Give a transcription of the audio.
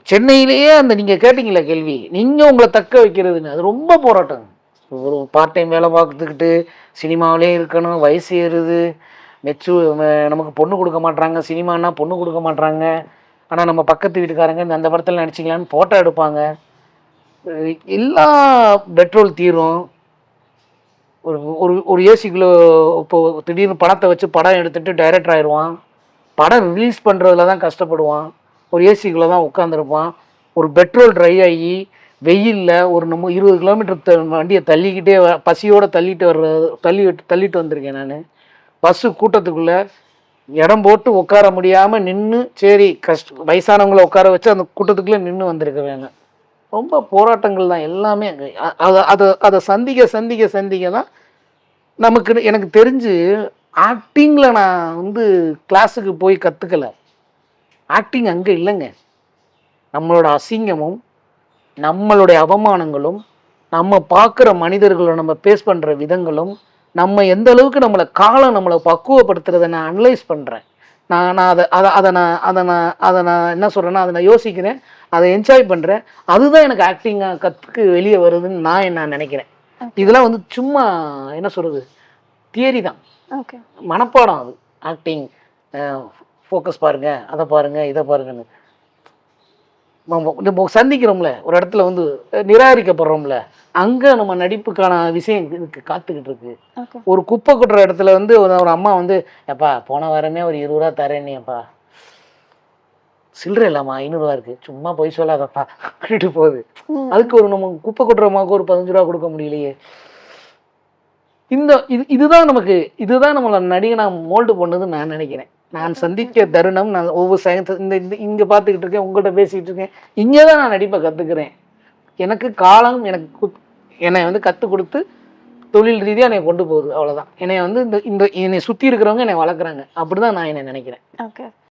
சென்னையிலேயே அந்த நீங்க கேட்டீங்கல்ல கேள்வி, நீங்க உங்கள தக்க வைக்கிறதுன்னு, அது ரொம்ப போராட்டங்க. ஒரு பார்ட் டைம் வேலை பார்த்துக்கிட்டு, சினிமாவிலே இருக்கணும், வயசு ஏறுது, மெச்சு நமக்கு பொண்ணு குடுக்க மாட்றாங்க, சினிமான்னா பொண்ணு குடுக்க மாட்றாங்க. ஆனா நம்ம பக்கத்து வீட்டுக்காரங்க அந்த படத்துல நடிச்சீங்களான்னு ஃபோட்டோ எடுப்பாங்க. எல்லா பெட்ரோல் தீரும். ஒரு ஒரு ஒரு ஏசிக்குள்ள இப்போ திடீர்னு பணத்த வச்சு படம் எடுத்துட்டு டைரக்டர் ஆயிருவான். படம் ரிலீஸ் பண்றதுல தான் கஷ்டப்படுவான். ஒரு ஏசிக்குள்ள தான் உட்காந்துருப்பான். ஒரு பெட்ரோல் ட்ரை ஆகி, வெயில்ல ஒரு நம்ம 20 கிலோமீட்டர் வண்டிய தள்ளிக்கிட்டே பசியோட தள்ளிட்டு தள்ளிட்டு வந்திருக்கேன் நானு. பஸ்ஸு கூட்டத்துக்குள்ள இடம் போட்டு உட்கார முடியாம நின்னு, சரி வயசானவங்கள உட்கார வச்சு அந்த கூட்டத்துக்குள்ள நின்னு வந்திருக்கிறேங்க. ரொம்ப போராட்டங்கள் தான் எல்லாமே அங்க. அத அத அத சந்திக்க தான் எனக்கு தெரிஞ்சு ஆக்டிங்ல நான் கிளாஸுக்கு போய் கத்துக்கல. ஆக்டிங் அங்க இல்லங்க. நம்மளோட அசிங்கமும், நம்மளுடைய அவமானங்களும், நம்ம பார்க்குற மனிதர்கள நம்ம பேஸ் பண்ற விதங்களும், நம்ம எந்த அளவுக்கு காலம் நம்மள பக்குவப்படுத்துறத நான் அனலைஸ் பண்றேன். நான் நான் அத அத அத நான் அத நான் அத நான் என்ன சொல்றேன்னா, அத நான் யோசிக்கிறேன். அத என்ஜாய் பண்றேன். அதுதான் எனக்கு ஆக்டிங்கா வெளிய வருதுன்னு நான் நெனைக்கிறேன். இதெல்லாம் சும்மா என்ன சொல்றது? தியரி தான். ஓகே. மனப்பாடம் அது. ஆக்டிங் அ ஃபோக்கஸ் பாருங்க, அத பாருங்க, இத பாருங்கன்னு. நம்ம சந்திக்கிறோம்ல, ஒரு இடத்துல நிராகரிக்கப்படுறோம்ல, அங்க நம்ம நடிப்புக்கான விஷயம் இதுக்கு காத்துக்கிட்டு இருக்கு. ஓகே. ஒரு குப்பை கொட்டுற இடத்துல ஒரு அம்மா "எப்பா போன வாரமே ஒரு ரூ. 20 தரேன்னியேப்பா, சில்லறை இல்லம்மா ரூ. 500 இருக்கு. சும்மா பொய் சொல்லாதப்பா" அப்படின்ட்டு போகுது. அதுக்கு நம்ம குப்பை கொட்டுற அம்மாவுக்கு ஒரு ரூ. 15 கொடுக்க முடியலையே. இதுதான் இதுதான் நம்மள நடிகனா மோல்டு பண்ணுதுன்னு நான் நினைக்கிறேன். நான் சந்திக்க தருணம், நான் ஒவ்வொரு இங்க பார்த்துக்கிட்டு இருக்கேன், உங்கள்ட்ட பேசிக்கிட்டு இருக்கேன். இங்கே தான் நான் நடிப்பை கத்துக்கிறேன். எனக்கு காலம் என்னை கத்துக் கொடுத்து தொழில் ரீதியா என்னை கொண்டு போகுது. அவ்வளவுதான். என்னை இந்த இந்த என்னை சுத்தி இருக்கிறவங்க என்னை வளர்க்குறாங்க. அப்படிதான் நான் என்னை நினைக்கிறேன். ஓகே.